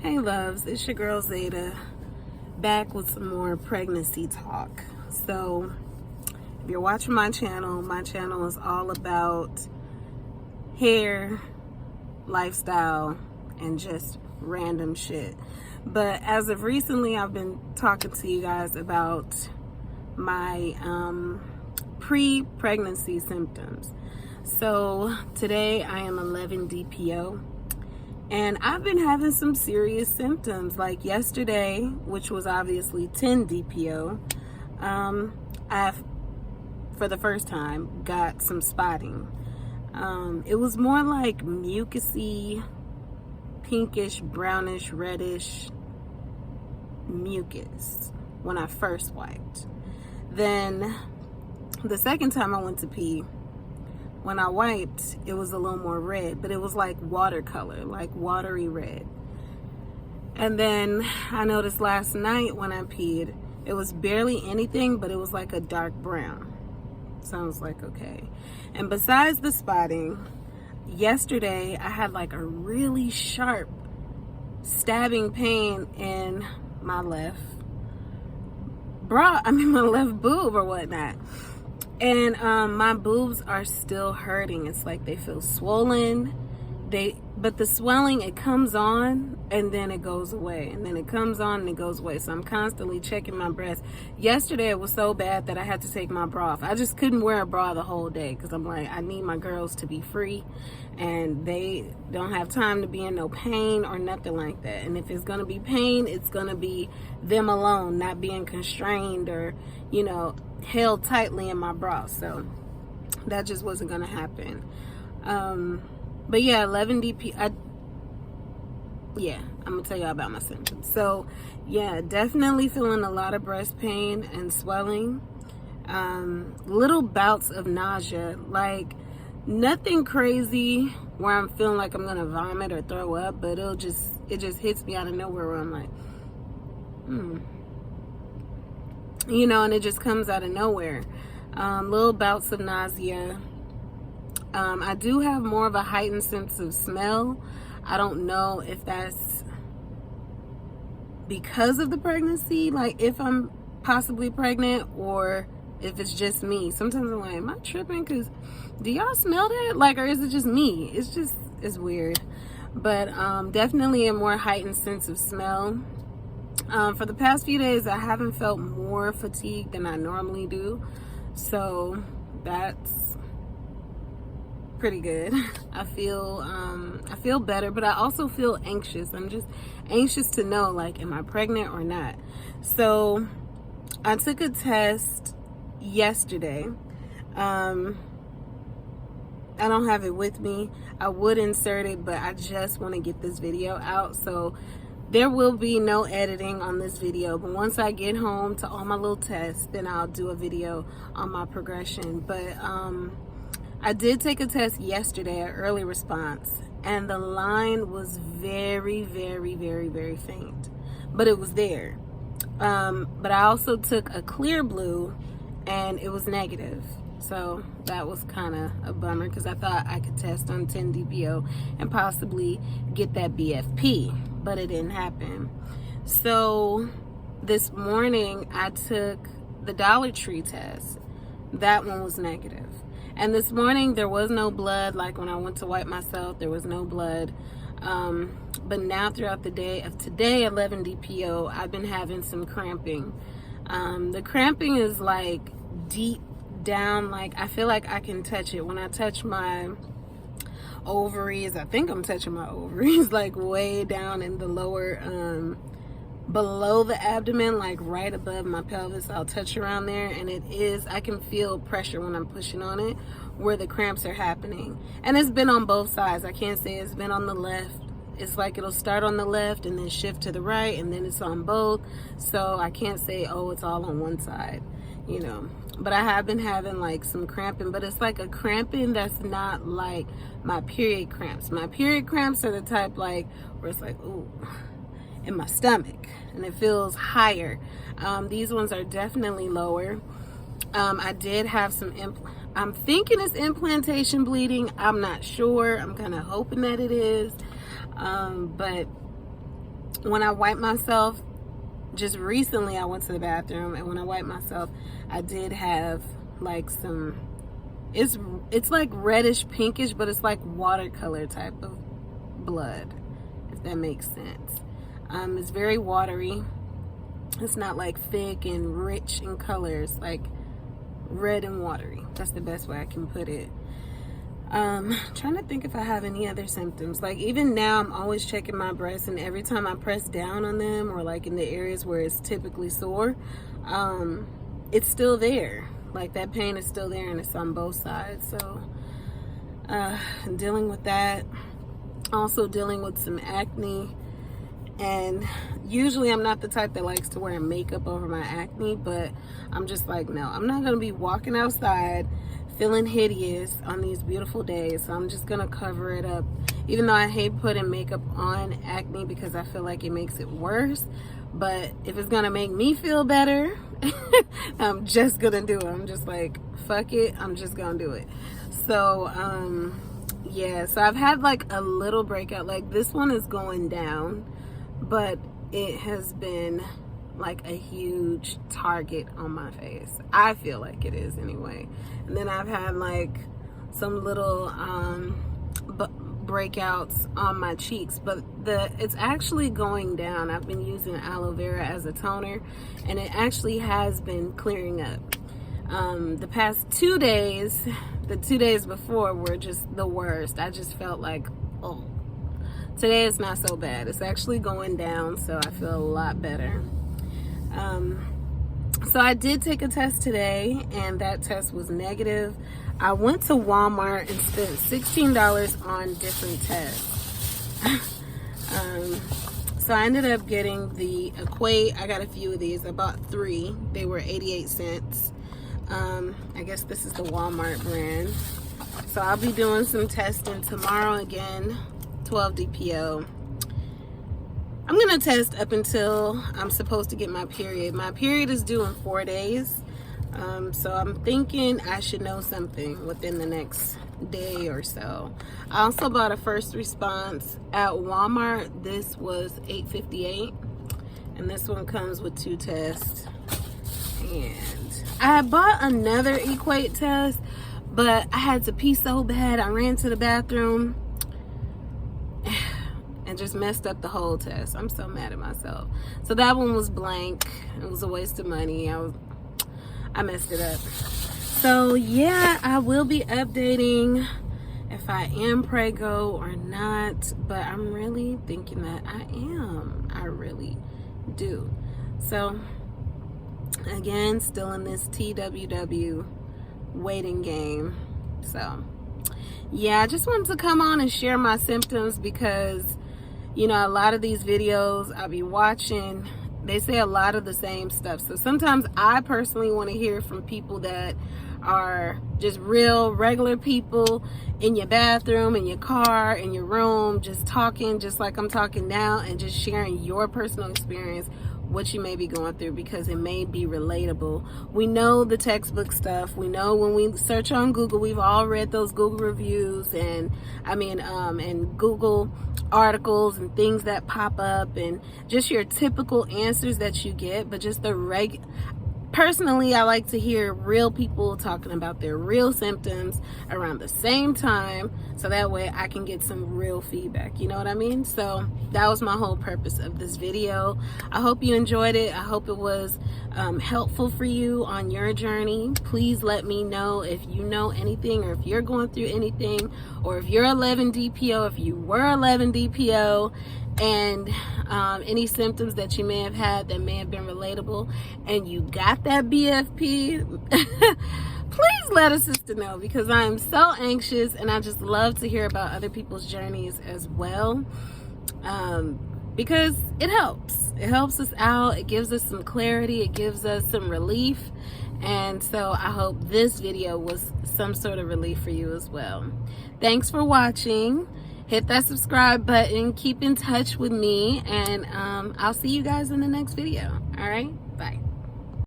Hey loves, it's your girl Zeta, back with some more pregnancy talk. So if you're watching my channel is all about hair, lifestyle, and just random shit. But as of recently, I've been talking to you guys about my pre-pregnancy symptoms. So today I am 11 DPO. And I've been having some serious symptoms. Like yesterday, which was obviously 10 DPO, I've, for the first time, got some spotting. It was more like mucusy, pinkish, brownish, reddish mucus when I first wiped. Then the second time I went to pee, when I wiped, it was a little more red, but it was like watercolor, like watery red. And then I noticed last night when I peed, it was barely anything, but it was like a dark brown. So I was like, okay. And besides the spotting, yesterday I had like a really sharp stabbing pain in my left my left boob or whatnot. And my boobs are still hurting. It's like they feel swollen. But the swelling, it comes on and then it goes away. And then it comes on and it goes away. So I'm constantly checking my breasts. Yesterday it was so bad that I had to take my bra off. I just couldn't wear a bra the whole day because I'm like, I need my girls to be free. And they don't have time to be in no pain or nothing like that. And if it's going to be pain, it's going to be them alone, not being constrained or, held tightly in my bra. So that just wasn't going to happen. But yeah, 11 DP. I'm gonna tell y'all about my symptoms. So yeah, definitely feeling a lot of breast pain and swelling. Little bouts of nausea, like nothing crazy where I'm feeling like I'm gonna vomit or throw up, but it just hits me out of nowhere where I'm like, and it just comes out of nowhere. Little bouts of nausea. I do have more of a heightened sense of smell. I don't know if that's because of the pregnancy, like if I'm possibly pregnant, or if it's just me. Sometimes I'm like, am I tripping? Because do y'all smell that? Like, or is it just me? It's weird. But definitely a more heightened sense of smell. For the past few days, I haven't felt more fatigued than I normally do. So that's pretty good. I feel better, but I also feel anxious. I'm just anxious to know, like, am I pregnant or not? So I took a test yesterday. I don't have it with me. I would insert it, but I just want to get this video out. So there will be no editing on this video, but once I get home to all my little tests, then I'll do a video on my progression. But I did take a test yesterday, an early response, and the line was very, very, very, very faint, but it was there. But I also took a clear blue and it was negative. So that was kind of a bummer because I thought I could test on 10 DPO and possibly get that BFP, but it didn't happen. So this morning I took the Dollar Tree test. That one was negative. And this morning there was no blood. Like when I went to wipe myself, there was no blood. But now throughout the day of today, 11 DPO, I've been having some cramping. The cramping is like deep down. Like I feel like I can touch it. When I touch my ovaries, I think I'm touching my ovaries, like way down in the lower, below the abdomen, like right above my pelvis. I'll touch around there, and I can feel pressure when I'm pushing on it where the cramps are happening. And it's been on both sides. I can't say it's been on the left. It's like it'll start on the left and then shift to the right, and then it's on both. So I can't say, oh, it's all on one side, but I have been having like some cramping, but it's like a cramping that's not like my period cramps. My period cramps are the type like where it's like, ooh, in my stomach, and it feels higher. These ones are definitely lower. I did have some I'm thinking it's implantation bleeding. I'm not sure. I'm kind of hoping that it is. But when I wipe myself, just recently I went to the bathroom, and when I wiped myself, I did have like some, it's like reddish pinkish, but it's like watercolor type of blood, if that makes sense. It's very watery. It's not like thick and rich in colors, like red and watery. That's the best way I can put it. Trying to think if I have any other symptoms. Like even now, I'm always checking my breasts, and every time I press down on them, or like in the areas where it's typically sore, it's still there. Like that pain is still there, and it's on both sides. So I'm dealing with that. Also dealing with some acne. And usually I'm not the type that likes to wear makeup over my acne, but I'm just like, no, I'm not going to be walking outside feeling hideous on these beautiful days. So I'm just going to cover it up. Even though I hate putting makeup on acne because I feel like it makes it worse. But if it's going to make me feel better, I'm just going to do it. I'm just like, fuck it. I'm just going to do it. So, yeah, so I've had like a little breakout. Like this one is going down, but it has been like a huge target on my face. I feel like it is anyway. And then I've had like some little breakouts on my cheeks, but it's actually going down. I've been using aloe vera as a toner, and it actually has been clearing up. The past 2 days, the 2 days before were just the worst. I just felt like, oh. Today it's not so bad. It's actually going down, so I feel a lot better. So I did take a test today, and that test was negative. I went to Walmart and spent $16 on different tests. So I ended up getting the Equate. I got a few of these. I bought 3. They were 88 cents. I guess this is the Walmart brand. So I'll be doing some testing tomorrow again. 12 DPO. I'm gonna test up until I'm supposed to get my period. My period is due in 4 days. So I'm thinking I should know something within the next day or so. I also bought a first response at Walmart. This was $8.58, and this one comes with 2 tests. And I bought another Equate test, but I had to pee so bad. I ran to the bathroom and just messed up the whole test. I'm so mad at myself. So that one was blank. It was a waste of money. I messed it up. So yeah, I will be updating if I am prego or not, but I'm really thinking that I am. I really do. So again, still in this TWW waiting game. So yeah, I just wanted to come on and share my symptoms because, you know, a lot of these videos I'll be watching, they say a lot of the same stuff. So sometimes I personally want to hear from people that are just real regular people in your bathroom, in your car, in your room, just talking just like I'm talking now, and just sharing your personal experience, what you may be going through, because it may be relatable. We know the textbook stuff. We know when we search on Google, we've all read those Google reviews and and Google articles and things that pop up, and just your typical answers that you get. But just personally, I like to hear real people talking about their real symptoms around the same time, so that way I can get some real feedback. You know what I mean? So that was my whole purpose of this video. I hope you enjoyed it. I hope it was helpful for you on your journey. Please let me know if you know anything, or if you're going through anything, or if you're 11 DPO, if you were 11 DPO, and any symptoms that you may have had that may have been relatable, and you got that BFP. Please let a sister know, because I am so anxious, and I just love to hear about other people's journeys as well, because it helps us out. It gives us some clarity, it gives us some relief, and so I hope this video was some sort of relief for you as well. Thanks for watching. Hit that subscribe button, keep in touch with me, and I'll see you guys in the next video. All right, bye.